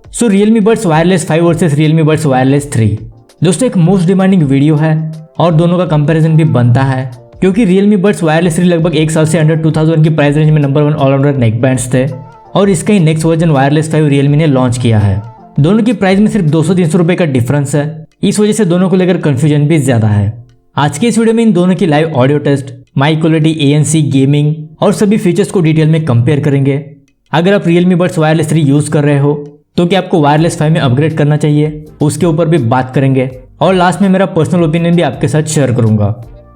सो Realme Buds Wireless 5 versus Realme Buds Wireless 3 दोस्तों एक most demanding video है और दोनों का कंपैरिजन भी बनता है क्योंकि Realme Buds Wireless 3 लगभग एक साल से अंडर 2000 की प्राइस रेंज में नंबर 1 ऑलराउंडर नेक बैंड्स थे और इसका ही नेक्स्ट वर्जन Wireless 5 Realme ने लॉन्च किया है। दोनों की प्राइस में सिर्फ 200-300 रुपए का डिफरेंस है, इस वजह से दोनों को लेकर कंफ्यूजन भी ज्यादा है। आज के इस वीडियो में इन दोनों की live audio test, mic quality, ANC, gaming और सभी फीचर्स को डिटेल में कंपेयर करेंगे। अगर आप Realme Buds Wireless 3 यूज कर रहे हो तो क्या आपको Wireless 5 में अपग्रेड करना चाहिए, उसके ऊपर भी बात करेंगे और लास्ट में मेरा पर्सनल ओपिनियन भी आपके साथ शेयर करूंगा।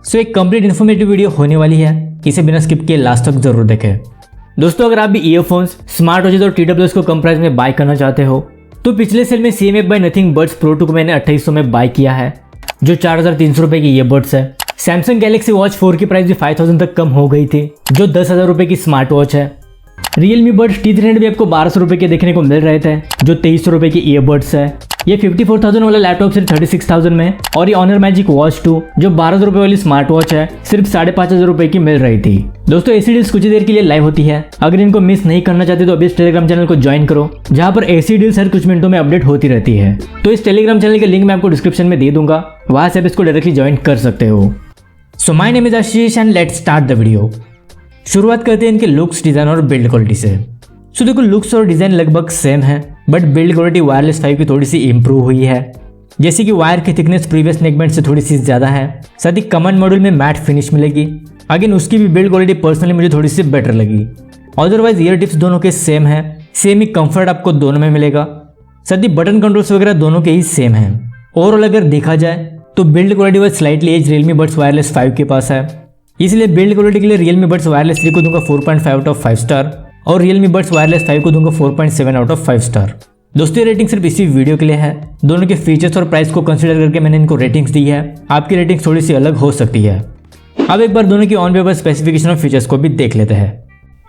सो एक कंप्लीट इन्फॉर्मेटिव वीडियो होने वाली है, इसे बिना स्किप किए लास्ट तक जरूर देखें। दोस्तों अगर आप भी ईयरफोन्स, स्मार्ट वॉचेज और TWS को कम प्राइस में बाय करना चाहते हो तो पिछले सेल में CMF by Nothing buds pro 2 को मैंने 2800 में बाय किया है, जो 4300 रुपए की ईयरबड्स है। सैमसंग गैलेक्सी वॉच 4 की प्राइस भी 5000 तक कम हो गई थी, जो 10,000 रुपए की स्मार्ट वॉच है। Realme Buds T300 भी आपको 1200 रुपए के देखने को मिल रहे थे, जो 2300 रुपए की ईयरबड्स है। ये 54,000 वाला लैपटॉप सिर्फ 36,000 में और ये Honor Magic Watch 2 जो 1200 रुपए वाली स्मार्ट वॉच है सिर्फ 5,500 रुपए की मिल रही थी। दोस्तों ऐसी डील्स कुछ ही देर के लिए लाइव होती है, अगर इनको मिस नहीं करना चाहते तो अभी इस टेलीग्राम चैनल को ज्वाइन करो, जहां पर ऐसी डील्स हर कुछ मिनटों में अपडेट होती रहती है। तो इस टेलीग्राम चैनल के लिंक मैं आपको डिस्क्रिप्शन में दे दूंगा, वहां से आप इसको डायरेक्टली ज्वाइन कर सकते हो। So my name is Ashish and let's start the video. शुरुआत करते हैं इनके लुक्स, डिजाइन और बिल्ड क्वालिटी से। सो देखो लुक्स और डिजाइन लगभग सेम है, बट बिल्ड क्वालिटी Wireless 5 की थोड़ी सी इंप्रूव हुई है। जैसे कि वायर की थिकनेस प्रीवियस नेकबैंड से थोड़ी सी ज्यादा है, साथ ही कमांड मॉड्यूल में मैट फिनिश मिलेगी। अगेन उसकी भी बिल्ड क्वालिटी पर्सनली मुझे थोड़ी सी बेटर लगी। अदरवाइज ईयर टिप्स दोनों के सेम है, सेम ही कंफर्ट आपको दोनों में मिलेगा, साथ ही बटन कंट्रोल्स वगैरह दोनों के ही सेम है। ओवरऑल अगर देखा जाए तो build quality wise slightly edge Realme Buds Wireless 5 के पास है, इसलिए बिल्ड क्वालिटी के लिए Realme Buds Wireless 3 को दूंगा 4.5 आउट ऑफ 5 स्टार और Realme Buds Wireless 5 को दूंगा 4.7 आउट ऑफ 5 स्टार। दोस्तों ये रेटिंग सिर्फ इसी वीडियो के लिए है, दोनों के फीचर्स और प्राइस को कंसीडर करके मैंने इनको रेटिंग्स दी है, आपकी रेटिंग थोड़ी सी अलग हो सकती है। अब एक बार दोनों की ऑन पेपर स्पेसिफिकेशन और फीचर्स को भी देख लेते हैं।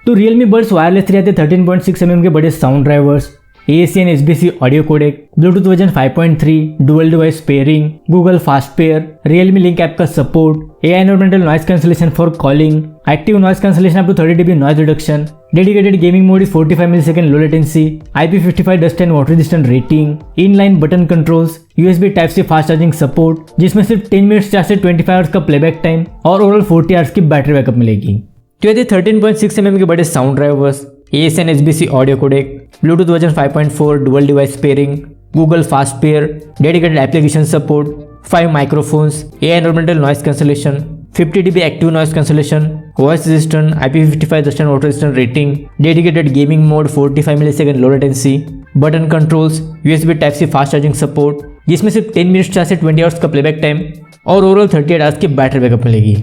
तो Realme Buds Wireless 3 आते 13.6 mm के बड़े sound drivers, AAC and SBC audio codec, Bluetooth version 5.3, dual device pairing, Google fast pair, Realme link app का support, AI environmental noise cancellation for calling, active noise cancellation up to 30 dB noise reduction, dedicated gaming mode 45 millisecond low latency, IP55 dust and water resistant rating, inline button controls, USB type से fast charging support, जिसमें सिर्फ 10 minutes charge से 25 hours का playback time और overall 40 hours की battery backup मिलेगी। तो ये 13.6 mm के बड़े sound drivers, AAC and SBC audio codec, Bluetooth version 5.4, dual device pairing, Google fast pair, dedicated application support, 5 microphones, AI environmental noise cancellation, 50 dB active noise cancellation, voice resistant, IP55 dust and water resistant rating, dedicated gaming mode 45 millisecond low latency, button controls, USB type से fast charging support, जिसमें सिर्फ 10 minutes charge से 20 hours का playback time और overall 38 hours की battery backup मिलेगी।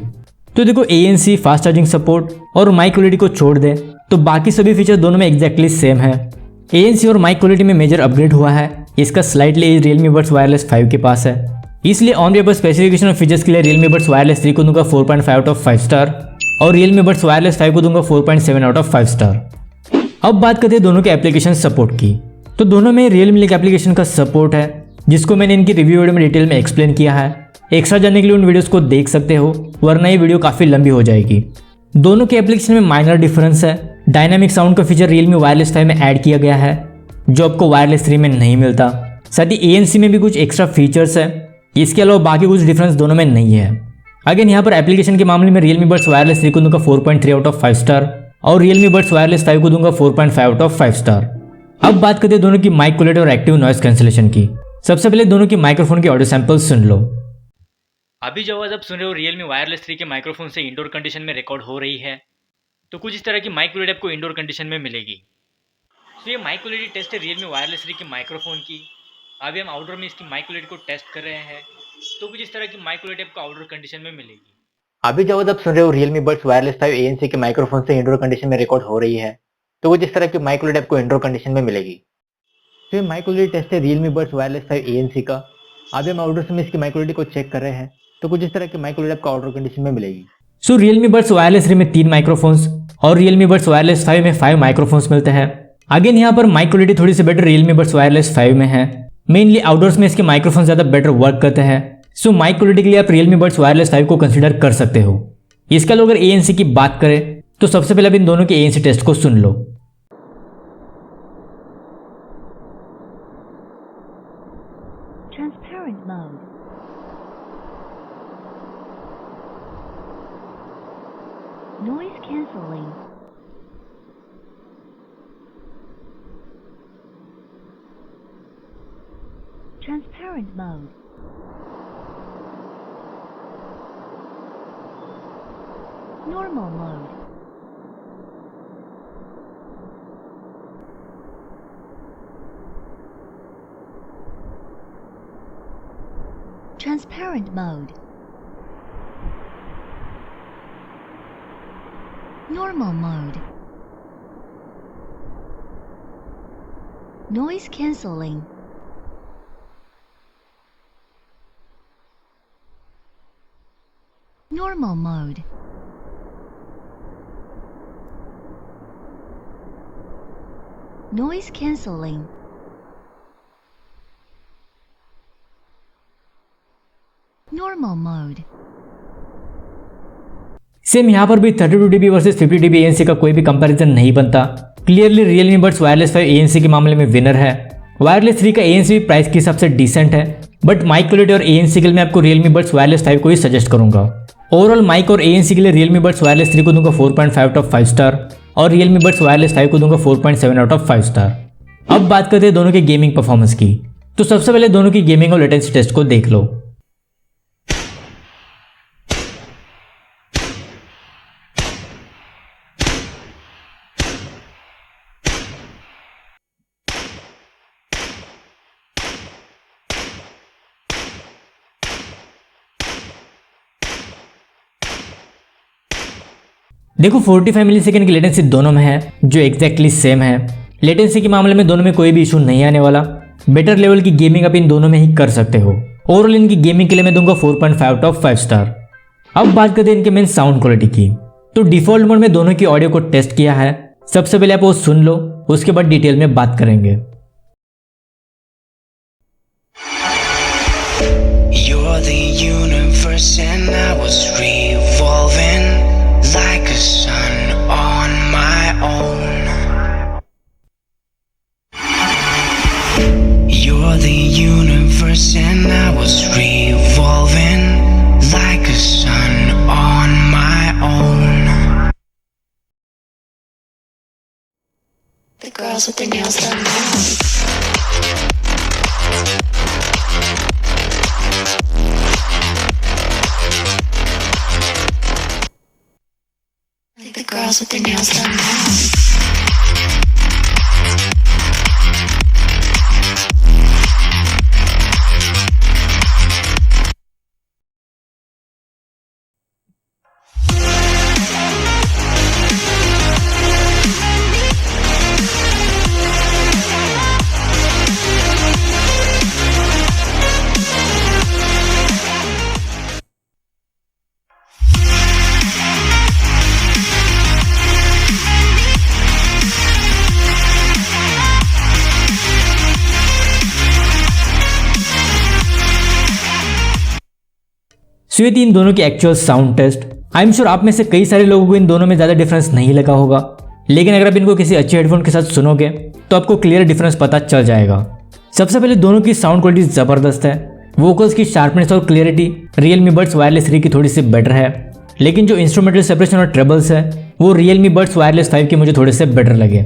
तो देखो ANC, फास्ट चार्जिंग सपोर्ट और माइक क्वालिटी को छोड़ दें तो बाकी सभी फीचर दोनों में एग्जैक्टली सेम है। ANC और माइक क्वालिटी में मेजर अपग्रेड हुआ है, इसका slightly edge Realme Buds Wireless 5 के पास है, इसलिए ऑन पेपर स्पेसिफिकेशन और फीचर्स के लिए Realme Buds Wireless 3 को दूंगा 4.5 आउट ऑफ 5 स्टार और Realme Buds Wireless 5 को दूंगा 4.7 आउट ऑफ 5 स्टार। अब बात करते हैं दोनों के एप्लीकेशन सपोर्ट की। तो दोनों में Realme लिंक एप्लीकेशन का सपोर्ट है, जिसको मैंने इनकी रिव्यू वीडियो में डिटेल में एक्सप्लेन किया है। एक्स्ट्रा जानने के लिए उन वीडियोस को देख सकते हो, वरना ये वीडियो काफी लंबी हो जाएगी। दोनों के एप्लीकेशन में माइनर डिफरेंस है। डायनामिक साउंड का फीचर Realme Wireless 5 में ऐड किया गया है, जो आपको Wireless 3 में नहीं मिलता। साथ ही ANC में भी कुछ एक्स्ट्रा फीचर्स है, इसके अलावा बाकी कुछ डिफरेंस दोनों में नहीं है। अगेन यहाँ पर एप्लीकेशन के मामले में Realme Buds Wireless 3 को दूंगा 4.3 आउट ऑफ 5 स्टार और Realme Buds Wireless 5 को दूंगा 4.5 आउट ऑफ 5 स्टार। अब बात करते हैं दोनों की माइक क्वालिटी और एक्टिव नॉइज कैंसलेशन की। सबसे पहले दोनों की माइक्रोफोन की ऑडियो सैंपल्स सुन लो। अभी जो आवाज़ आप सुन रहे हो Realme Wireless 3 के माइक्रोफोन से इंडोर कंडीशन में रिकॉर्ड हो रही है, तो कुछ इस तरह की माइक क्वालिटी आपको इंडोर कंडीशन में मिलेगी। तो ये माइक क्वालिटी टेस्ट है Realme Wireless 3 के माइक्रोफोन की। अभी हम आउटडोर में इसकी माइक क्वालिटी को टेस्ट कर रहे हैं, तो कुछ इस तरह की माइक क्वालिटी आपको आउटडोर कंडीशन में मिलेगी। अभी जो आवाज़ आप सुन रहे हो Realme Buds Wireless 5 ANC के माइक्रोफोन से इंडोर कंडीशन में रिकॉर्ड हो रही है, तो कुछ इस तरह की माइक क्वालिटी आपको इंडोर कंडीशन में मिलेगी। तो ये माइक क्वालिटी टेस्ट है Realme Buds Wireless 5 ANC का। अभी हम आउटडोर में इसकी माइक क्वालिटी को चेक कर रहे हैं, तो कुछ इस तरह की माइक क्वालिटी आपको आउटडोर कंडीशन में मिलेगी। सो Realme Buds Wireless 3 में 3 माइक्रोफोन्स और Realme Buds Wireless 5 में 5 माइक्रोफोन्स मिलते हैं। अगेन यहाँ पर माइक क्वालिटी थोड़ी सी बेटर Realme Buds Wireless 5 में है, मेनली आउटडोर्स में इसके माइक्रोफोन ज्यादा बेटर वर्क करते हैं। सो माइक क्वालिटी के लिए आप Realme Buds Wireless 5 को कंसीडर कर सकते हो। इसके अलावा अगर ANC की बात करें तो सबसे पहले आप इन दोनों के ANC टेस्ट को सुन लो। Transparent mode. Noise cancelling. Transparent mode. Normal mode. Transparent mode. Normal mode. Noise cancelling. Normal mode. Noise cancelling. Normal mode. Same यहाँ पर भी 32 dB वर्सेस 50 dB ANC का कोई भी कंपैरिजन नहीं बनता। Clearly Realme Buds Wireless 5 ANC के मामले में विनर है। Wireless 3 का ANC भी प्राइस के हिसाब से डिसेंट है, बट माइक क्वालिटी और ANC के लिए मैं आपको Realme Buds Wireless 5 को ही सजेस्ट करूंगा। ओवरऑल माइक और ANC के लिए Realme Buds Wireless 3 को दूंगा 4.5 आउट ऑफ 5 स्टार और Realme Buds Wireless 5 को दूंगा 4.7 आउट ऑफ 5 स्टार। अब बात करते हैं दोनों के गेमिंग परफॉर्मेंस की। तो सबसे पहले दोनों की गेमिंग और लेटेंसी टेस्ट को देख लो। देखो 45 मिलीसेकंड की लेटेंसी दोनों में है, जो एग्जैक्टली सेम है। लेटेंसी के मामले में दोनों में कोई भी इशू नहीं आने वाला। बेटर लेवल की गेमिंग आप इन दोनों में ही कर सकते हो। ओवरऑल इनकी गेमिंग के लिए मैं दूंगा 4.5 आउट ऑफ 5 स्टार। अब बात करते हैं इनके मेन साउंड क्वालिटी की। तो डिफॉल्ट मोड में दोनों की ऑडियो को टेस्ट किया है। सबसे पहले आप वो सुन लो, उसके बाद डिटेल में बात करेंगे। You're the universe and I was revolving like a sun on my own. You're the universe and I was revolving like a sun on my own. The girls with their nails done now. The girls with their nails done now. सो ये थी इन दोनों की actual sound test. I am sure आप में से कई सारे लोगों को इन दोनों में ज़्यादा डिफरेंस नहीं लगा होगा, लेकिन अगर आप इनको किसी अच्छे हेडफोन के साथ सुनोगे तो आपको क्लियर डिफरेंस पता चल जाएगा। सबसे पहले दोनों की साउंड क्वालिटी ज़बरदस्त है। वोकल्स की शार्पनेस और क्लियरिटी Realme Buds Wireless 3 की थोड़ी सी बेटर है, लेकिन जो इंस्ट्रूमेंटल सेपरेशन और ट्रेबल्स है वो Realme Buds Wireless 5 के मुझे थोड़े से बेटर लगे।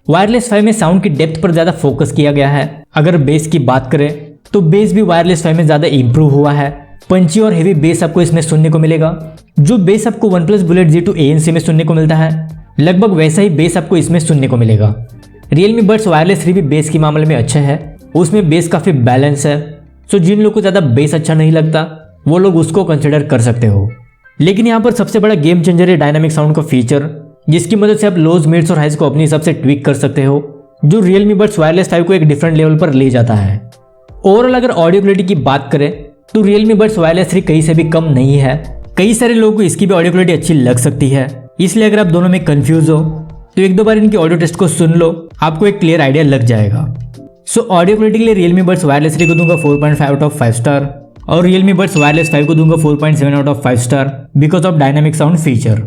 Wireless 5 में साउंड की डेप्थ पर ज़्यादा फोकस किया गया है। अगर बेस की बात करें तो बेस भी Wireless 5 में ज़्यादा इंप्रूव हुआ है। पंची और हेवी बेस आपको इसमें सुनने को मिलेगा। जो बेस आपको OnePlus Bullet Z2 ANC में सुनने को मिलता है, लगभग वैसा ही बेस आपको इसमें सुनने को मिलेगा। Realme Buds Wireless 3 भी बेस के मामले में अच्छा है, उसमें बेस काफ़ी बैलेंस है। सो जिन लोगों को ज़्यादा बेस अच्छा नहीं लगता वो लोग उसको कंसिडर कर सकते हो। लेकिन यहाँ पर सबसे बड़ा गेम चेंजर है डायनामिक साउंड का फीचर, जिसकी मदद से आप लोज, मिड्स और हाइज को अपने हिसाब से ट्विक कर सकते हो, जो Realme Buds Wireless 5 को एक डिफरेंट लेवल पर ले जाता है। ओवरऑल अगर ऑडियो क्वालिटी की बात करें तो Realme Buds Wireless 3 कहीं से भी कम नहीं है। कई सारे लोगों को इसकी भी ऑडियो क्वालिटी अच्छी लग सकती है, इसलिए अगर आप दोनों में कंफ्यूज हो तो एक दो बार इनकी ऑडियो टेस्ट को सुन लो, आपको एक क्लियर आइडिया लग जाएगा। सो ऑडियो क्वालिटी के लिए Realme Buds Wireless 3 को दूंगा 4.5 आउट ऑफ 5 स्टार और Realme Buds Wireless 5 को दूंगा 4.7 out of 5 star because of dynamic sound feature.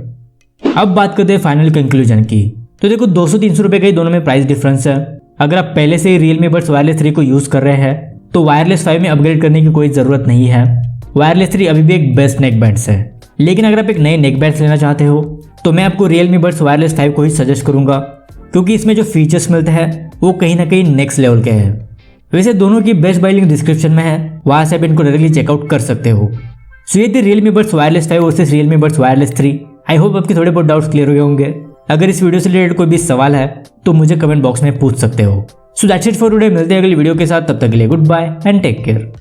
अब बात करते हैं फाइनल कंक्लूजन की। तो देखो 200-300 रुपए का ही दोनों में प्राइस डिफरेंस है। अगर आप पहले से ही Realme Buds Wireless 3 को यूज कर रहे हैं तो वायरलेस 5 में अपग्रेड करने की कोई ज़रूरत नहीं है। वायरलेस 3 अभी भी एक बेस्ट नेक बैंड्स है। लेकिन अगर आप एक नए नेक बैंड्स लेना चाहते हो तो मैं आपको Realme Buds Wireless 5 को ही सजेस्ट करूंगा, क्योंकि इसमें जो फीचर्स मिलते हैं वो कहीं ना कहीं नेक्स्ट लेवल के हैं। वैसे दोनों की बेस्ट बाय लिंक डिस्क्रिप्शन में है, वहां से आप इनको डायरेक्टली चेकआउट कर सकते हो। सो ये थी Realme Buds Wireless 5 versus Realme Buds Wireless 3। I hope आपके थोड़े बहुत डाउट्स क्लियर हो गए होंगे। अगर इस वीडियो से रिलेटेड कोई भी सवाल है तो मुझे कमेंट बॉक्स में पूछ सकते हो। So that's it for today. मिलते हैं अगली वीडियो के साथ, तब तक के लिए goodbye and take care.